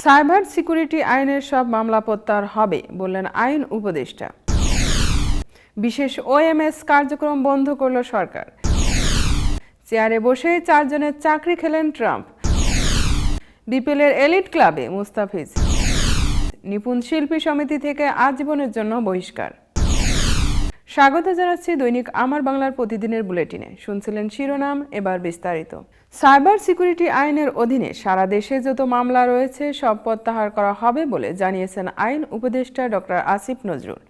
Cyber security আইনের সব মামলা প্রত্যাহার হবে বললেন আইন উপদেষ্টা। বিশেষ ওএমএস কার্যক্রম বন্ধ করল সরকার। চেয়ারে বসেই 4 জনের চাকরি খেলেন ট্রাম্প। বিপিএলের এলিট ক্লাবে মুস্তাফিজ। নিপুণ শিল্পী সমিতি থেকে আজীবনের জন্য বহিষ্কার। স্বাগত জানাচ্ছি দৈনিক আমার বাংলার প্রতিদিনের বুলেটিনে। শুনছিলেন শিরোনাম, এবার বিস্তারিত। সাইবার সিকিউরিটি আইনের অধীনে সারা দেশে যত মামলা রয়েছে সব প্রত্যাহার করা হবে বলে জানিয়েছেন আইন উপদেষ্টা ডক্টর আসিফ নজরুল।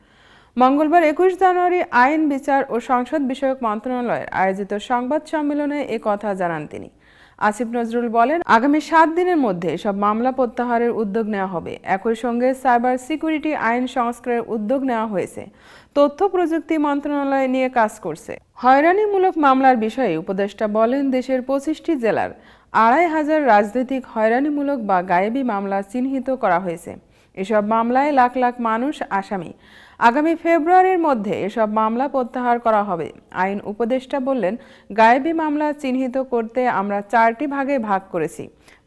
মঙ্গলবার 21 জানুয়ারি আইন, বিচার ও সংসদ বিষয়ক মন্ত্রণালয়ের আয়োজিত সংবাদ সম্মেলনে এ কথা জানান তিনি। আসিফ নজরুল বলেন, আগামী 7 দিনের মধ্যে সব মামলা প্রত্যাহারের উদ্যোগ নেওয়া হবে। একই সঙ্গে সাইবার সিকিউরিটি আইন সংস্কারের উদ্যোগ নেওয়া হয়েছে। তথ্য প্রযুক্তি মন্ত্রণালয় নিয়ে কাজ করছে। হয়রানিমূলক মামলার বিষয়ে উপদেষ্টা বলেন, দেশের 25টি জেলার 2500 রাজনৈতিক হয়রানিমূলক বা গায়েবী মামলা চিহ্নিত করা হয়েছে। এসব মামলায় লাখ লাখ মানুষ আসামি। আগামী ফেব্রুয়ারির মধ্যে এসব মামলা প্রত্যাহার করা হবে। আইন উপদেষ্টা বললেন, গায়েবী মামলা চিহ্নিত করতে আমরা 4টি ভাগে ভাগ করেছি।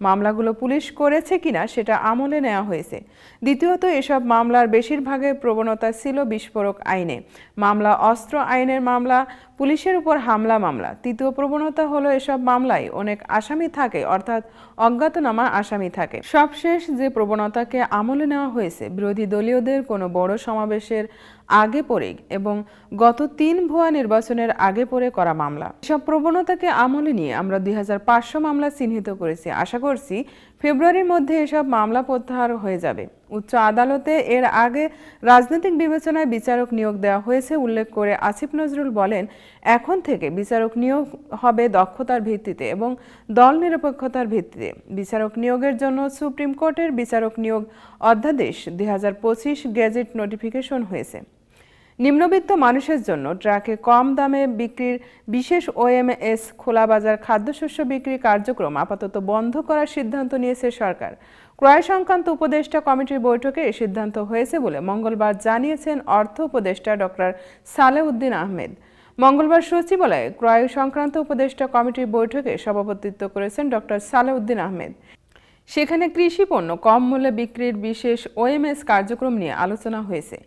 মামলাগুলো পুলিশ করেছে কিনা সেটা আমলে নেওয়া হয়েছে। দ্বিতীয়ত, এসব মামলার বেশিরভাগের প্রবণতা ছিল বিস্ফোরক আইনে। মামলা অস্ত্র আইনের মামলা, পুলিশের উপর হামলা মামলা। তৃতীয় প্রবণতা হলো এসব মামলায় অনেক আসামি থাকে, অর্থাৎ অজ্ঞাতনামা আসামি থাকে। সবশেষ যে প্রবণতাকে আমলে নেওয়া হয়েছে, বিরোধী দলীয়দের কোনো বড় সমাবেশের আগে পড়ে এবং গত 3 ভুয়া নির্বাচনের আগে পড়ে করা মামলা। এসব প্রবণতাকে আমলে নিয়ে আমরা 2500 মামলা চিহ্নিত করেছি। আশা করছি ফেব্রুয়ারির মধ্যে এসব মামলা প্রত্যাহার হয়ে যাবে। উচ্চ আদালতে এর আগে রাজনৈতিক বিবেচনায় বিচারক নিয়োগ দেওয়া হয়েছে উল্লেখ করে আসিফ নজরুল বলেন, এখন থেকে বিচারক নিয়োগ হবে দক্ষতার ভিত্তিতে এবং দল নিরপেক্ষতার ভিত্তিতে। বিচারক নিয়োগের জন্য সুপ্রিম কোর্টের বিচারক নিয়োগ অধ্যাদেশ 2025 গেজেট নোটিফিকেশন হয়েছে। নিম্নবিত্ত মানুষের জন্য ট্রাকে কম দামে বিক্রির বিশেষ ওএমএস খোলা বাজার খাদ্যশস্য বিক্রি কার্যক্রম আপাতত বন্ধ করার সিদ্ধান্ত নিয়েছে সরকার। ক্রয় সংক্রান্ত উপদেষ্টা কমিটির বৈঠকে এ সিদ্ধান্ত হয়েছে বলে মঙ্গলবার জানিয়েছেন অর্থ উপদেষ্টা ডক্টর সালেউদ্দিন আহমেদ। মঙ্গলবার সচিবালয়ে ক্রয় সংক্রান্ত উপদেষ্টা কমিটির বৈঠকে সভাপতিত্ব করেছেন ডক্টর সালেউদ্দিন আহমেদ। সেখানে কৃষি পণ্য কম মূল্যে বিক্রির বিশেষ ওএমএস কার্যক্রম নিয়ে আলোচনা হয়েছে।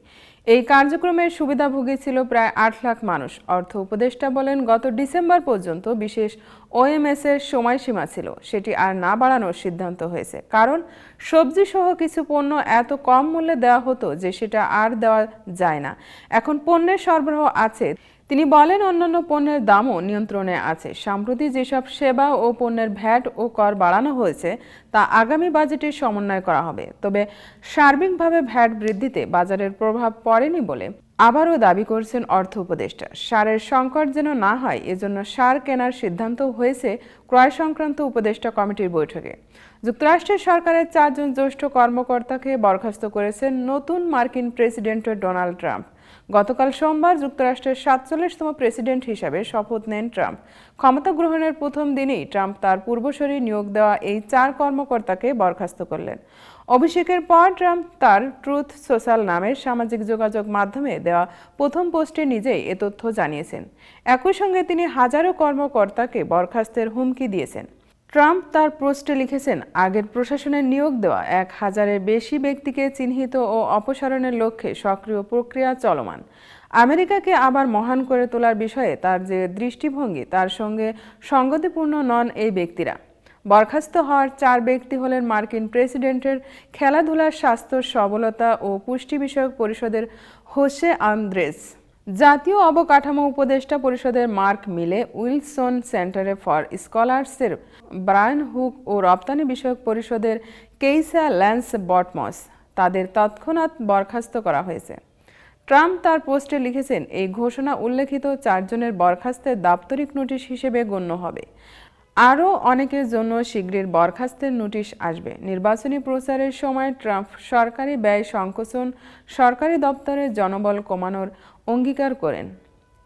এই কার্যক্রমের সুবিধাভোগী ছিল প্রায় 8 লাখ মানুষ। অর্থ উপদেষ্টা বলেন, গত ডিসেম্বর পর্যন্ত বিশেষ ওএমএস এর সময়সীমা ছিল, সেটি আর না বাড়ানোর সিদ্ধান্ত হয়েছে। কারণ সবজি সহ কিছু পণ্য এত কম মূল্যে দেওয়া হতো যে সেটা আর দেওয়া যায় না। এখন পণ্যের সরবরাহ আছে। তিনি বলেন, অন্যান্য পণ্যের দামও নিয়ন্ত্রণে আছে। সম্প্রতি যেসব সেবা ও পণ্যের ভ্যাট ও কর বাড়ানো হয়েছে তা আগামী বাজেটে সমন্বয় করা হবে। তবে সার্বিকভাবে ভ্যাট বৃদ্ধিতে বাজারের প্রভাব পড়েনি বলে আবারও দাবি করছেন অর্থ উপদেষ্টা। সারের সংকট যেন না হয় এজন্য সার কেনার সিদ্ধান্ত হয়েছে ক্রয় সংক্রান্ত উপদেষ্টা কমিটির বৈঠকে। যুক্তরাষ্ট্রের সরকারের 4 জন জ্যেষ্ঠ কর্মকর্তাকে বরখাস্ত করেছেন নতুন মার্কিন প্রেসিডেন্ট ডোনাল্ড ট্রাম্প। গতকাল সোমবার যুক্তরাষ্ট্রের 47তম প্রেসিডেন্ট হিসাবে শপথ নেন ট্রাম্প। ক্ষমতা গ্রহণের প্রথম দিনেই ট্রাম্প তার পূর্বসূরি নিয়োগ দেওয়া এই 4 কর্মকর্তাকে বরখাস্ত করলেন। অভিষেকের পর ট্রাম্প তার ট্রুথ সোশ্যাল নামের সামাজিক যোগাযোগ মাধ্যমে দেওয়া প্রথম পোস্টে নিজেই এ তথ্য জানিয়েছেন। একই সঙ্গে তিনি হাজারো কর্মকর্তাকে বরখাস্তের হুমকি দিয়েছেন। ট্রাম্প তার পোস্টে লিখেছেন, আগের প্রশাসনের নিয়োগ দেওয়া 1000-এর বেশি ব্যক্তিকে চিহ্নিত ও অপসারণের লক্ষ্যে সক্রিয় প্রক্রিয়া চলমান। আমেরিকাকে আবার মহান করে তোলার বিষয়ে তার যে দৃষ্টিভঙ্গি তার সঙ্গে সঙ্গতিপূর্ণ নন এই ব্যক্তিরা। বরখাস্ত হওয়ার 4 ব্যক্তি হলেন মার্কিন প্রেসিডেন্টের খেলাধুলার স্বাস্থ্য, সবলতা ও পুষ্টি বিষয়ক পরিষদের হোসে আন্দ্রেস, জাতীয় অবকাঠামো উপদেষ্টা পরিষদের Mark Milley, Wilson Center for স্কলার্সের ব্রায়ান হুক ও রপ্তানি বিষয়ক পরিষদের কেইসা ল্যান্স বটমস। তাদের তৎক্ষণাৎ বরখাস্ত করা হয়েছে। ট্রাম্প তার পোস্টে লিখেছেন, এই ঘোষণা উল্লেখিত 4 জনের বরখাস্তের দাপ্তরিক নোটিশ হিসেবে গণ্য হবে। আরও অনেকের জন্য শীঘ্রই বরখাস্তের নোটিশ আসবে। নির্বাচনী প্রচারের সময় ট্রাম্প সরকারি ব্যয় সংকোচন, সরকারি দপ্তরের জনবল কমানোর অঙ্গীকার করেন।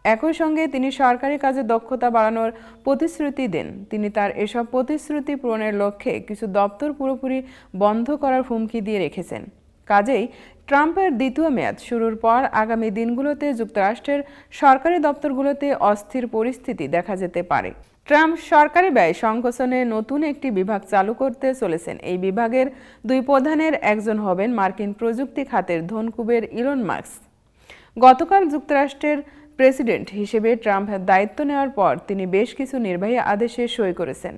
একই সঙ্গে তিনি সরকারি কাজে দক্ষতা বাড়ানোর প্রতিশ্রুতি দেন। তিনি তার এসব প্রতিশ্রুতি পূরণের লক্ষ্যে কিছু দপ্তর পুরোপুরি বন্ধ করার হুমকি দিয়ে রেখেছেন। কাজেই ট্রাম্পের দ্বিতীয় মেয়াদ শুরুর পর আগামী দিনগুলোতে যুক্তরাষ্ট্রের সরকারি দপ্তরগুলোতে অস্থির পরিস্থিতি দেখা যেতে পারে। ট্রাম্প সরকারি ব্যয় সংকোচনে নতুন একটি বিভাগ চালু করতে চলেছেন। এই বিভাগের দুই প্রধানের একজন হবেন মার্কিন প্রযুক্তি খাতের ধনকুবের ইলন মাস্ক। গতকাল যুক্তরাষ্ট্রের প্রেসিডেন্ট হিসেবে ট্রাম্পের দায়িত্ব নেওয়ার পর তিনি বেশ কিছু নির্বাহী আদেশে সই করেছেন।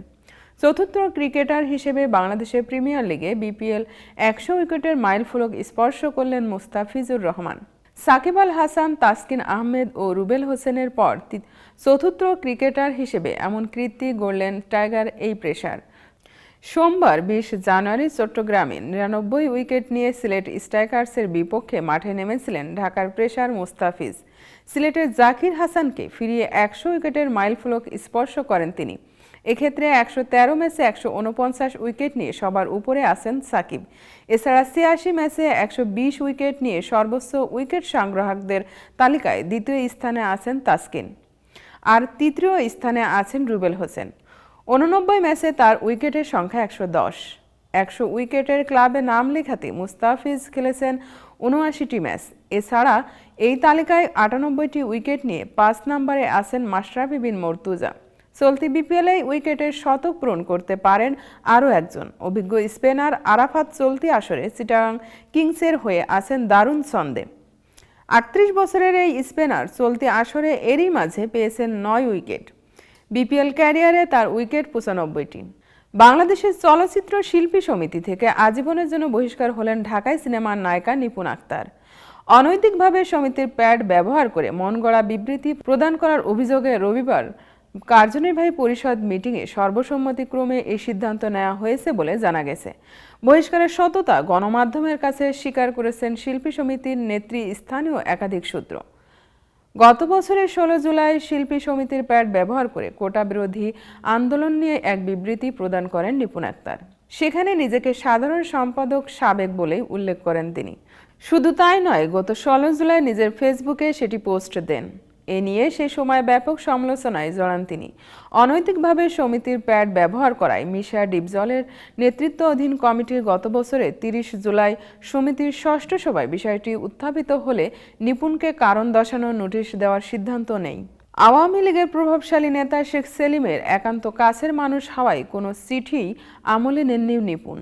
চতুর্থ ক্রিকেটার হিসেবে বাংলাদেশের প্রিমিয়ার লিগে বিপিএল 100 উইকেটের মাইলফলক স্পর্শ করলেন মুস্তাফিজুর রহমান। সাকিব আল হাসান, তাসকিন আহমেদ ও রুবেল হোসেনের পর চতুর্থ ক্রিকেটার হিসেবে এমন কীর্তি গড়লেন টাইগার এই পেসার। সোমবার 20 জানুয়ারি চট্টগ্রামে 99 উইকেট নিয়ে সিলেট স্ট্রাইকার্সের বিপক্ষে মাঠে নেমেছিলেন ঢাকার পেসার মুস্তাফিজ। সিলেটের জাকির হাসানকে ফিরিয়ে 100 উইকেটের মাইলফলক স্পর্শ করেন তিনি। এক্ষেত্রে 113 ম্যাচে 149 উইকেট নিয়ে সবার উপরে আছেন সাকিব। এছাড়া 86 ম্যাচে 120 উইকেট নিয়ে সর্বোচ্চ উইকেট সংগ্রাহকদের তালিকায় দ্বিতীয় স্থানে আছেন তাসকিন, আর তৃতীয় স্থানে আছেন রুবেল হোসেন। 89 ম্যাচে তার উইকেটের সংখ্যা 110। 100 উইকেটের ক্লাবে নাম লেখাতে মুস্তাফিজ খেলেছেন 79টি ম্যাচ। এছাড়া এই তালিকায় 98টি উইকেট নিয়ে 5 নম্বরে আছেন মাশরাফি বিন মর্তুজা। চলতি বিপিএলে উইকেটের শতক পূরণ করতে পারেন আরও একজন অভিজ্ঞ স্পিনার আরাফাত। চলতি আসরে চিটাগাং কিংসের হয়ে আছেন দারুণ ছন্দে। 38 বছরের এই স্পিনার চলতি আসরে এরই মাঝে পেয়েছেন 9 উইকেট। বিপিএল ক্যারিয়ারে তার উইকেট 95টি। বাংলাদেশের চলচ্চিত্র শিল্পী সমিতি থেকে আজীবনের জন্য বহিষ্কার হলেন ঢাকায় সিনেমার নায়িকা নিপুণ আক্তার। অনৈতিকভাবে সমিতির প্যাড ব্যবহার করে মনগড়া বিবৃতি প্রদান করার অভিযোগে রবিবার কার্যনির্বাহী পরিষদ মিটিংয়ে সর্বসম্মতিক্রমে এই সিদ্ধান্ত নেওয়া হয়েছে বলে জানা গেছে। বহিষ্কারের সত্যতা গণমাধ্যমের কাছে স্বীকার করেছেন শিল্পী সমিতির নেত্রী স্থানীয় একাধিক সূত্র। গত বছরের 16 জুলাই শিল্পী সমিতির প্যাড ব্যবহার করে কোটা বিরোধী আন্দোলন নিয়ে এক বিবৃতি প্রদান করেন নিপুণ আক্তার। সেখানে নিজেকে সাধারণ সম্পাদক সাবেক বলেই উল্লেখ করেন তিনি। শুধু তাই নয়, গত 16 জুলাই নিজের ফেসবুকে সেটি পোস্ট দেন। এ নিয়ে সে সময় ব্যাপক সমালোচনায় জড়ান তিনি। অনৈতিকভাবে সমিতির প্যাড ব্যবহার করায় মিশা ডিপজলের নেতৃত্বাধীন কমিটির গত বছরের 30 জুলাই সমিতির ষষ্ঠ সভায় বিষয়টি উত্থাপিত হলে নিপুণকে কারণ দর্শানোর নোটিশ দেওয়ার সিদ্ধান্ত নেয়। আওয়ামী লীগের প্রভাবশালী নেতা শেখ সেলিমের একান্ত কাছের মানুষ হওয়ায় কোনো চিঠি আমলে নেননি নিপুণ।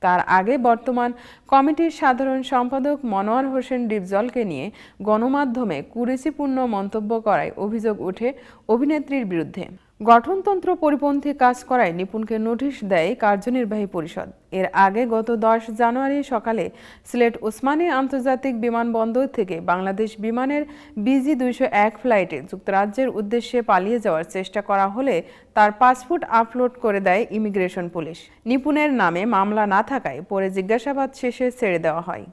তার আগে বর্তমান কমিটির সাধারণ সম্পাদক মনোয়ার হোসেন ডিপজলকে নিয়ে গণমাধ্যমে কুরুচিপূর্ণ মন্তব্য করায় অভিযোগ ওঠে অভিনেত্রীর বিরুদ্ধে। গঠনতন্ত্র পরিপন্থী কাজ করায় নিপুণকে নোটিশ দেয় কার্যনির্বাহী পরিষদ। এর আগে গত 10 জানুয়ারি সকালে সিলেট ওসমানী আন্তর্জাতিক বিমানবন্দর থেকে বাংলাদেশ বিমানের BG-201 ফ্লাইটে যুক্তরাজ্যের উদ্দেশ্যে পালিয়ে যাওয়ার চেষ্টা করা হলে তার পাসপোর্ট আপলোড করে দেয় ইমিগ্রেশন পুলিশ। নিপুণের নামে মামলা না থাকায় পরে জিজ্ঞাসাবাদ শেষে ছেড়ে দেওয়া হয়।